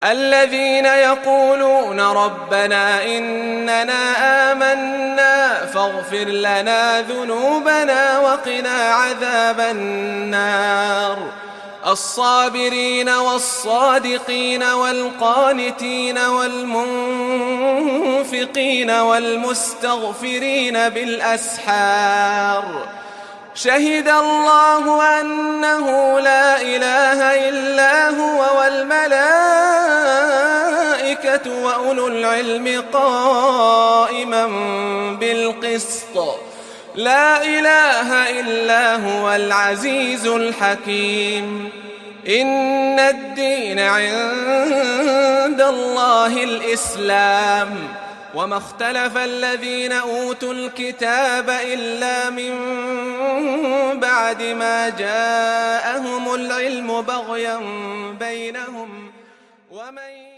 الذين يقولون ربنا إننا آمنا فاغفر لنا ذنوبنا وقنا عذاب النار الصابرين والصادقين والقانتين والمنفقين والمستغفرين بالأسحار شهد الله أنه لا إله إلا هو والملائكة وأولو العلم قائما بالقسط لا إله إلا هو العزيز الحكيم إن الدين عند الله الإسلام وما اختلف الذين أوتوا الكتاب إلا من بعد ما جاءهم العلم بغيا بينهم ومن